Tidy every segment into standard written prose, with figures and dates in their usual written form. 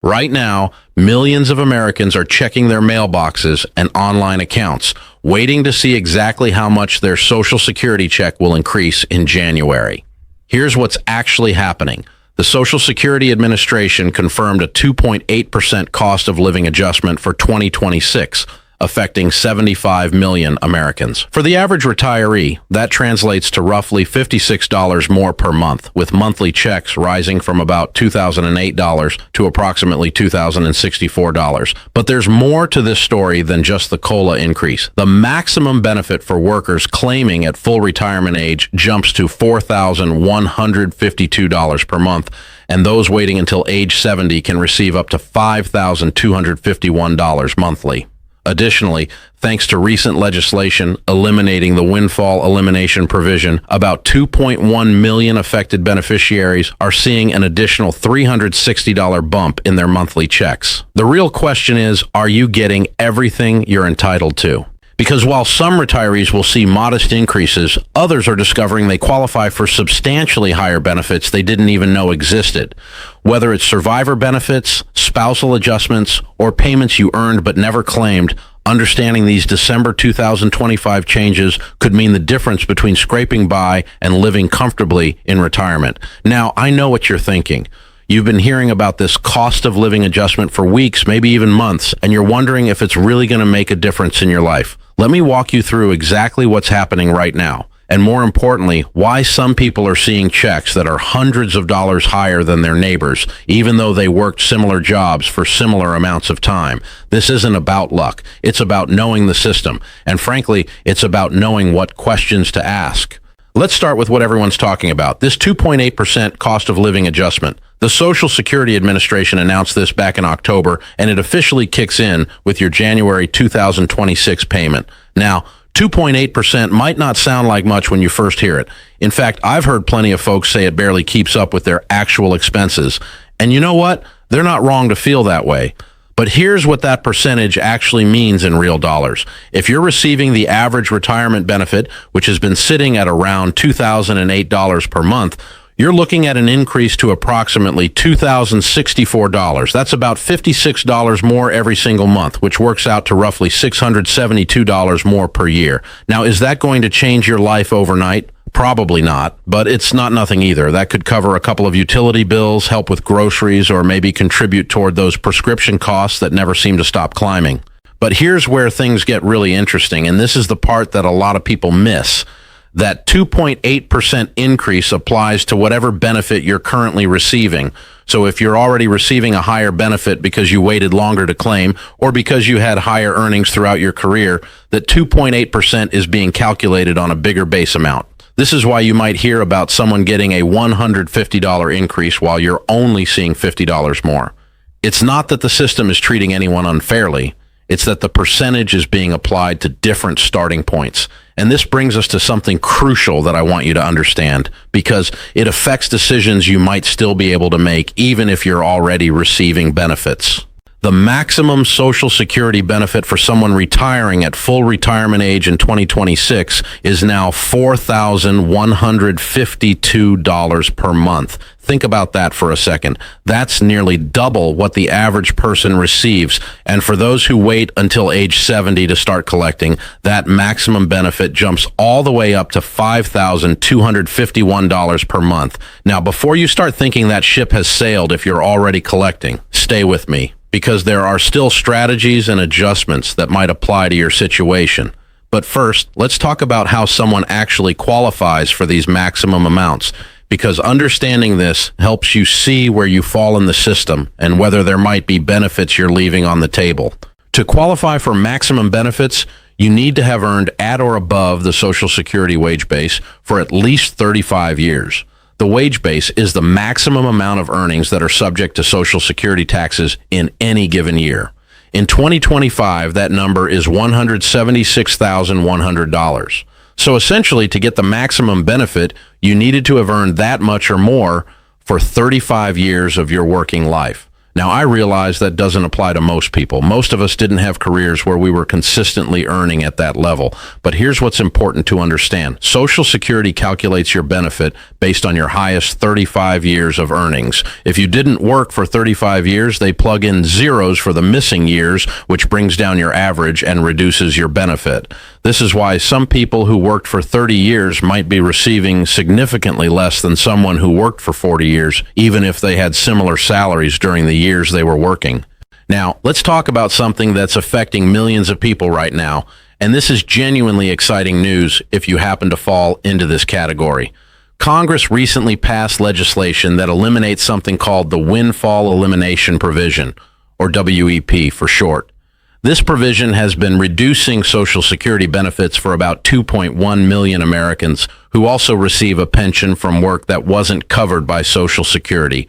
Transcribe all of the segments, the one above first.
Right now, millions of Americans are checking their mailboxes and online accounts, waiting to see exactly how much their Social Security check will increase in January. Here's what's actually happening. The Social Security Administration confirmed a 2.8% cost of living adjustment for 2026, affecting 75 million Americans. For the average retiree, that translates to roughly $56 more per month, with monthly checks rising from about $2,008 to approximately $2,064. But there's more to this story than just the COLA increase. The maximum benefit for workers claiming at full retirement age jumps to $4,152 per month, and those waiting until age 70 can receive up to $5,251 monthly. Additionally, thanks to recent legislation eliminating the Windfall Elimination Provision, about 2.1 million affected beneficiaries are seeing an additional $360 bump in their monthly checks. The real question is, are you getting everything you're entitled to? Because while some retirees will see modest increases, others are discovering they qualify for substantially higher benefits they didn't even know existed. Whether it's survivor benefits, spousal adjustments, or payments you earned but never claimed, understanding these December 2025 changes could mean the difference between scraping by and living comfortably in retirement. Now, I know what you're thinking. You've been hearing about this cost of living adjustment for weeks, maybe even months, and you're wondering if it's really going to make a difference in your life. Let me walk you through exactly what's happening right now, and more importantly, why some people are seeing checks that are hundreds of dollars higher than their neighbors, even though they worked similar jobs for similar amounts of time. This isn't about luck. It's about knowing the system, and frankly, it's about knowing what questions to ask. Let's start with what everyone's talking about, this 2.8% cost of living adjustment. The Social Security Administration announced this back in October, and it officially kicks in with your January 2026 payment. Now, 2.8% might not sound like much when you first hear it. In fact, I've heard plenty of folks say it barely keeps up with their actual expenses. And you know what? They're not wrong to feel that way. But here's what that percentage actually means in real dollars. If you're receiving the average retirement benefit, which has been sitting at around $2,008 per month, you're looking at an increase to approximately $2,064. That's about $56 more every single month, which works out to roughly $672 more per year. Now, is that going to change your life overnight? Probably not, but it's not nothing either. That could cover a couple of utility bills, help with groceries, or maybe contribute toward those prescription costs that never seem to stop climbing. But here's where things get really interesting, and this is the part that a lot of people miss. That 2.8% increase applies to whatever benefit you're currently receiving. So if you're already receiving a higher benefit because you waited longer to claim or because you had higher earnings throughout your career, that 2.8% is being calculated on a bigger base amount. This is why you might hear about someone getting a $150 increase while you're only seeing $50 more. It's not that the system is treating anyone unfairly. It's that the percentage is being applied to different starting points. And this brings us to something crucial that I want you to understand, because it affects decisions you might still be able to make even if you're already receiving benefits. The maximum Social Security benefit for someone retiring at full retirement age in 2026 is now $4,152 per month. Think about that for a second. That's nearly double what the average person receives. And for those who wait until age 70 to start collecting, that maximum benefit jumps all the way up to $5,251 per month. Now, before you start thinking that ship has sailed if you're already collecting, stay with me, because there are still strategies and adjustments that might apply to your situation. But first, let's talk about how someone actually qualifies for these maximum amounts, because understanding this helps you see where you fall in the system and whether there might be benefits you're leaving on the table. To qualify for maximum benefits, you need to have earned at or above the Social Security wage base for at least 35 years. The wage base is the maximum amount of earnings that are subject to Social Security taxes in any given year. In 2025, that number is $176,100. So essentially, to get the maximum benefit, you needed to have earned that much or more for 35 years of your working life. Now, I realize that doesn't apply to most people. Most of us didn't have careers where we were consistently earning at that level. But here's what's important to understand. Social Security calculates your benefit based on your highest 35 years of earnings. If you didn't work for 35 years, they plug in zeros for the missing years, which brings down your average and reduces your benefit. This is why some people who worked for 30 years might be receiving significantly less than someone who worked for 40 years, even if they had similar salaries during the years they were working. Now, let's talk about something that's affecting millions of people right now, and this is genuinely exciting news if you happen to fall into this category. Congress recently passed legislation that eliminates something called the Windfall Elimination Provision, or WEP for short. This provision has been reducing Social Security benefits for about 2.1 million Americans who also receive a pension from work that wasn't covered by Social Security.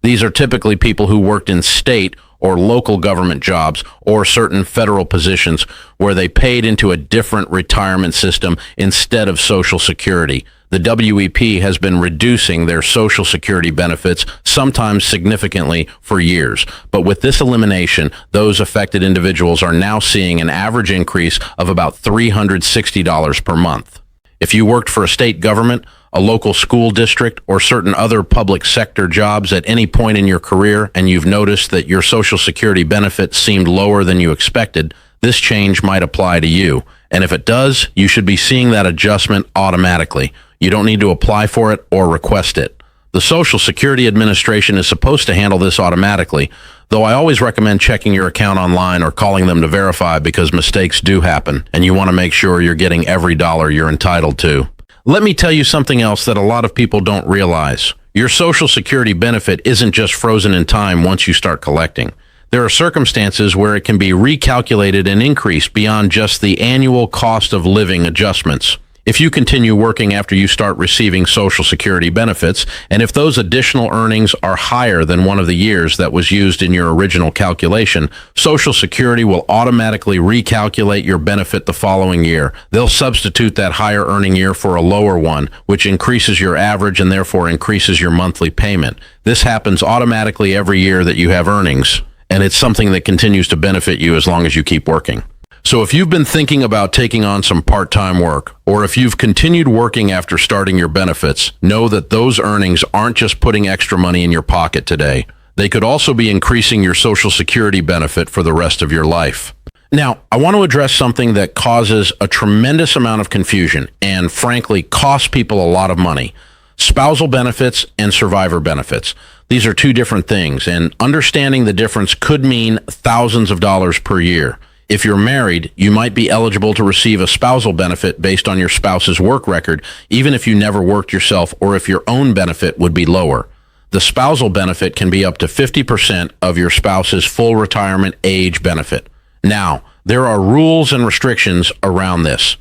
These are typically people who worked in state or local government jobs or certain federal positions where they paid into a different retirement system instead of Social Security. The WEP has been reducing their Social Security benefits, sometimes significantly, for years. But with this elimination, those affected individuals are now seeing an average increase of about $360 per month. If you worked for a state government, a local school district, or certain other public sector jobs at any point in your career, and you've noticed that your Social Security benefit seemed lower than you expected, this change might apply to you. And if it does, you should be seeing that adjustment automatically. You don't need to apply for it or request it. The Social Security Administration is supposed to handle this automatically, though I always recommend checking your account online or calling them to verify because mistakes do happen, and you want to make sure you're getting every dollar you're entitled to. Let me tell you something else that a lot of people don't realize. Your Social Security benefit isn't just frozen in time once you start collecting. There are circumstances where it can be recalculated and increased beyond just the annual cost of living adjustments. If you continue working after you start receiving Social Security benefits, and if those additional earnings are higher than one of the years that was used in your original calculation, Social Security will automatically recalculate your benefit the following year. They'll substitute that higher earning year for a lower one, which increases your average and therefore increases your monthly payment. This happens automatically every year that you have earnings, and it's something that continues to benefit you as long as you keep working. So if you've been thinking about taking on some part-time work, or if you've continued working after starting your benefits, know that those earnings aren't just putting extra money in your pocket today. They could also be increasing your Social Security benefit for the rest of your life. Now, I want to address something that causes a tremendous amount of confusion and, frankly, costs people a lot of money. Spousal benefits and survivor benefits. These are two different things, and understanding the difference could mean thousands of dollars per year. If you're married, you might be eligible to receive a spousal benefit based on your spouse's work record, even if you never worked yourself or if your own benefit would be lower. The spousal benefit can be up to 50% of your spouse's full retirement age benefit. Now, there are rules and restrictions around this.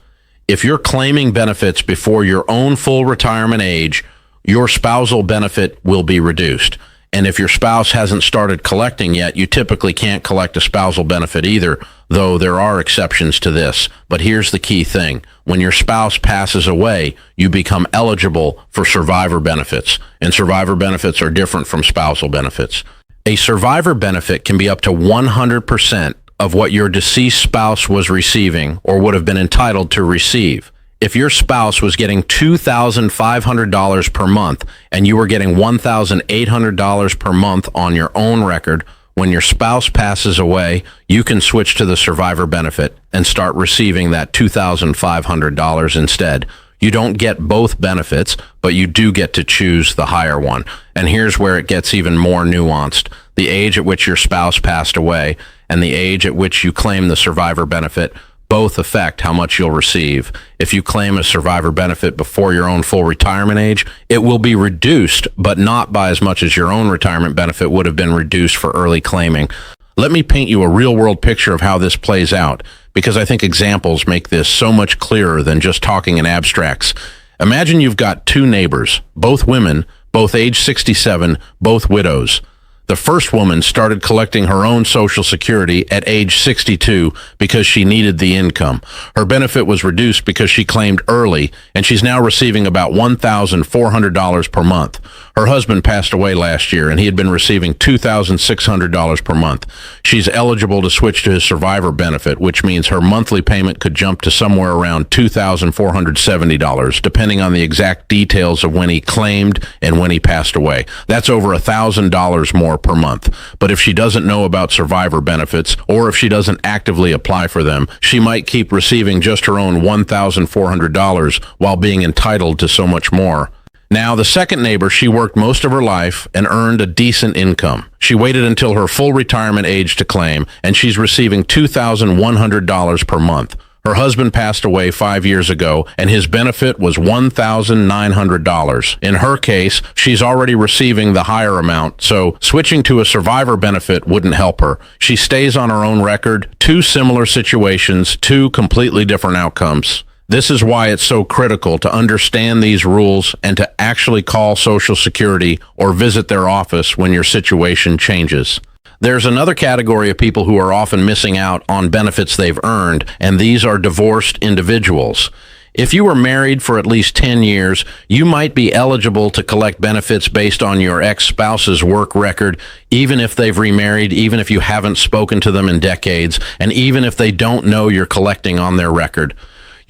If you're claiming benefits before your own full retirement age, your spousal benefit will be reduced. And if your spouse hasn't started collecting yet, you typically can't collect a spousal benefit either, though there are exceptions to this. But here's the key thing. When your spouse passes away, you become eligible for survivor benefits, and survivor benefits are different from spousal benefits. A survivor benefit can be up to 100% of what your deceased spouse was receiving or would have been entitled to receive. If your spouse was getting $2,500 per month and you were getting $1,800 per month on your own record, when your spouse passes away, you can switch to the survivor benefit and start receiving that $2,500 instead. You don't get both benefits, but you do get to choose the higher one. And here's where it gets even more nuanced. The age at which your spouse passed away and the age at which you claim the survivor benefit both affect how much you'll receive. If you claim a survivor benefit before your own full retirement age, it will be reduced, but not by as much as your own retirement benefit would have been reduced for early claiming. Let me paint you a real-world picture of how this plays out, because I think examples make this so much clearer than just talking in abstracts. Imagine you've got two neighbors, both women, both age 67, both widows. The first woman started collecting her own Social Security at age 62 because she needed the income. Her benefit was reduced because she claimed early, and she's now receiving about $1,400 per month. Her husband passed away last year, and he had been receiving $2,600 per month. She's eligible to switch to his survivor benefit, which means her monthly payment could jump to somewhere around $2,470, depending on the exact details of when he claimed and when he passed away. That's over $1,000 more per month. But if she doesn't know about survivor benefits, or if she doesn't actively apply for them, she might keep receiving just her own $1,400 while being entitled to so much more. Now, the second neighbor, she worked most of her life and earned a decent income. She waited until her full retirement age to claim, and she's receiving $2,100 per month. Her husband passed away 5 years ago, and his benefit was $1,900. In her case, she's already receiving the higher amount, so switching to a survivor benefit wouldn't help her. She stays on her own record. Two similar situations, two completely different outcomes. This is why it's so critical to understand these rules and to actually call Social Security or visit their office when your situation changes. There's another category of people who are often missing out on benefits they've earned, and these are divorced individuals. If you were married for at least 10 years, you might be eligible to collect benefits based on your ex-spouse's work record, even if they've remarried, even if you haven't spoken to them in decades, and even if they don't know you're collecting on their record.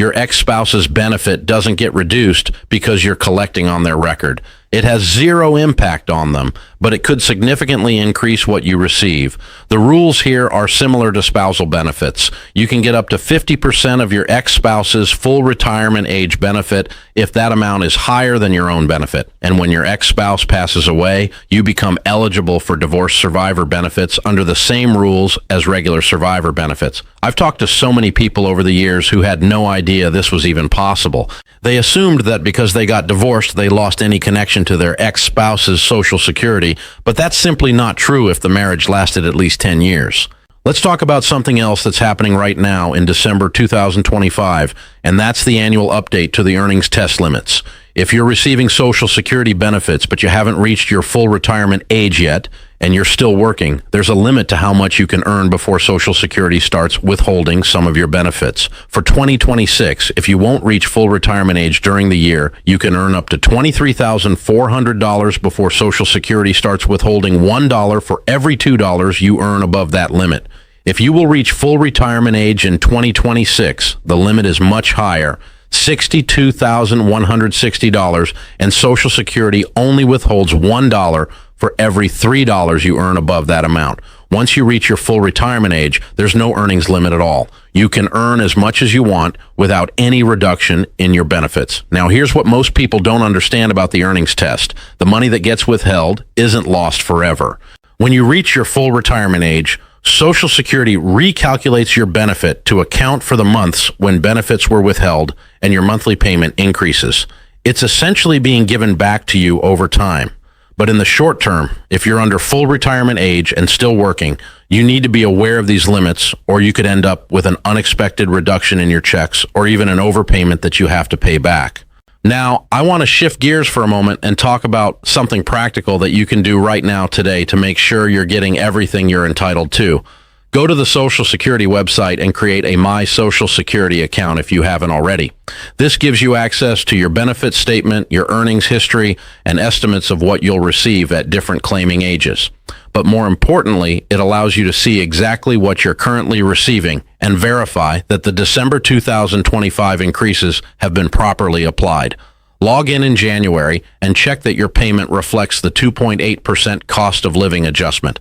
Your ex-spouse's benefit doesn't get reduced because you're collecting on their record. It has zero impact on them, but it could significantly increase what you receive. The rules here are similar to spousal benefits. You can get up to 50% of your ex-spouse's full retirement age benefit if that amount is higher than your own benefit. And when your ex-spouse passes away, you become eligible for divorce survivor benefits under the same rules as regular survivor benefits. I've talked to so many people over the years who had no idea this was even possible. They assumed that because they got divorced, they lost any connection to their ex-spouse's Social Security, but that's simply not true if the marriage lasted at least 10 years. Let's talk about something else that's happening right now in December 2025, and that's the annual update to the earnings test limits. If you're receiving Social Security benefits, but you haven't reached your full retirement age yet, and you're still working, there's a limit to how much you can earn before Social Security starts withholding some of your benefits. For 2026, if you won't reach full retirement age during the year, you can earn up to $23,400 before Social Security starts withholding $1 for every $2 you earn above that limit. If you will reach full retirement age in 2026, the limit is much higher, $62,160, and Social Security only withholds $1 for every $3 you earn above that amount. Once you reach your full retirement age, there's no earnings limit at all. You can earn as much as you want without any reduction in your benefits. Now, here's what most people don't understand about the earnings test. The money that gets withheld isn't lost forever. When you reach your full retirement age, Social Security recalculates your benefit to account for the months when benefits were withheld and your monthly payment increases. It's essentially being given back to you over time. But in the short term, if you're under full retirement age and still working, you need to be aware of these limits, or you could end up with an unexpected reduction in your checks or even an overpayment that you have to pay back. Now, I want to shift gears for a moment and talk about something practical that you can do right now today to make sure you're getting everything you're entitled to. Go to the Social Security website and create a My Social Security account if you haven't already. This gives you access to your benefit statement, your earnings history, and estimates of what you'll receive at different claiming ages. But more importantly, it allows you to see exactly what you're currently receiving and verify that the December 2025 increases have been properly applied. Log in January and check that your payment reflects the 2.8% cost of living adjustment.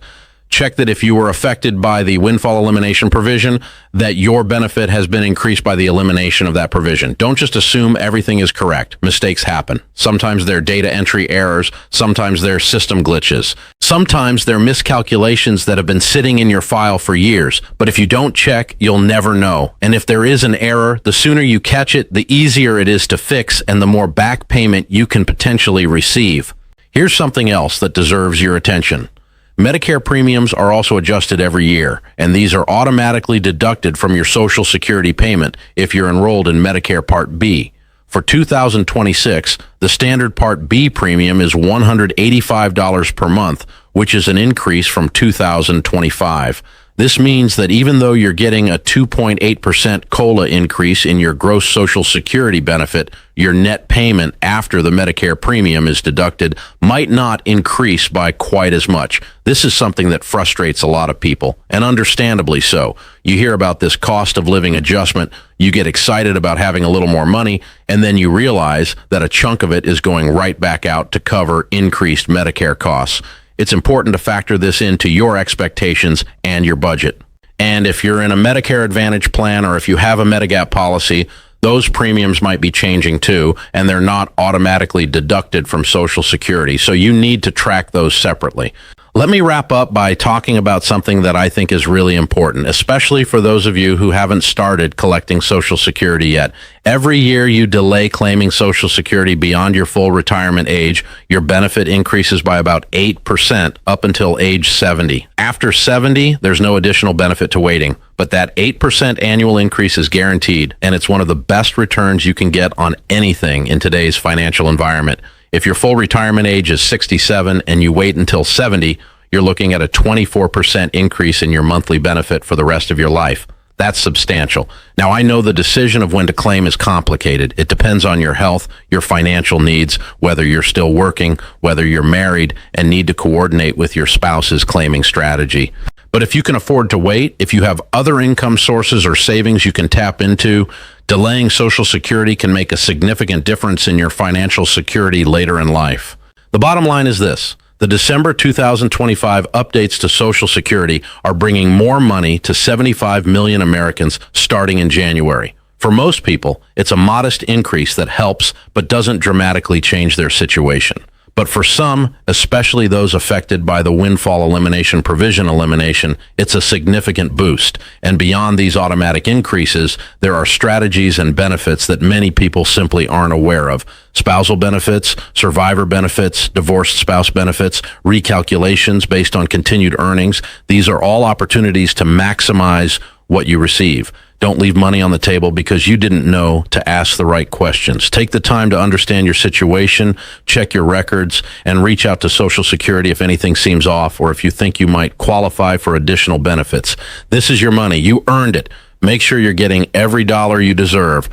Check that if you were affected by the Windfall Elimination Provision, that your benefit has been increased by the elimination of that provision. Don't just assume everything is correct. Mistakes happen. Sometimes they're data entry errors. Sometimes they're system glitches. Sometimes they're miscalculations that have been sitting in your file for years. But if you don't check, you'll never know. And if there is an error, the sooner you catch it, the easier it is to fix and the more back payment you can potentially receive. Here's something else that deserves your attention. Medicare premiums are also adjusted every year, and these are automatically deducted from your Social Security payment if you're enrolled in Medicare Part B. For 2026, the standard Part B premium is $185 per month, which is an increase from 2025. This means that even though you're getting a 2.8% COLA increase in your gross Social Security benefit, your net payment after the Medicare premium is deducted might not increase by quite as much. This is something that frustrates a lot of people, and understandably so. You hear about this cost of living adjustment, you get excited about having a little more money, and then you realize that a chunk of it is going right back out to cover increased Medicare costs. It's important to factor this into your expectations and your budget. And if you're in a Medicare Advantage plan or if you have a Medigap policy, those premiums might be changing too, and they're not automatically deducted from Social Security, so you need to track those separately. Let me wrap up by talking about something that I think is really important, especially for those of you who haven't started collecting Social Security yet. Every year you delay claiming Social Security beyond your full retirement age, your benefit increases by about 8% up until age 70. After 70, there's no additional benefit to waiting, but that 8% annual increase is guaranteed, and it's one of the best returns you can get on anything in today's financial environment. If your full retirement age is 67 and you wait until 70, you're looking at a 24% increase in your monthly benefit for the rest of your life. That's substantial. Now, I know the decision of when to claim is complicated. It depends on your health, your financial needs, whether you're still working, whether you're married, and need to coordinate with your spouse's claiming strategy. But if you can afford to wait, if you have other income sources or savings you can tap into, delaying Social Security can make a significant difference in your financial security later in life. The bottom line is this. The December 2025 updates to Social Security are bringing more money to 75 million Americans starting in January. For most people, it's a modest increase that helps but doesn't dramatically change their situation. But for some, especially those affected by the Windfall Elimination Provision elimination, it's a significant boost. And beyond these automatic increases, there are strategies and benefits that many people simply aren't aware of. Spousal benefits, survivor benefits, divorced spouse benefits, recalculations based on continued earnings. These are all opportunities to maximize what you receive. Don't leave money on the table because you didn't know to ask the right questions. Take the time to understand your situation, check your records, and reach out to Social Security if anything seems off or if you think you might qualify for additional benefits. This is your money. You earned it. Make sure you're getting every dollar you deserve.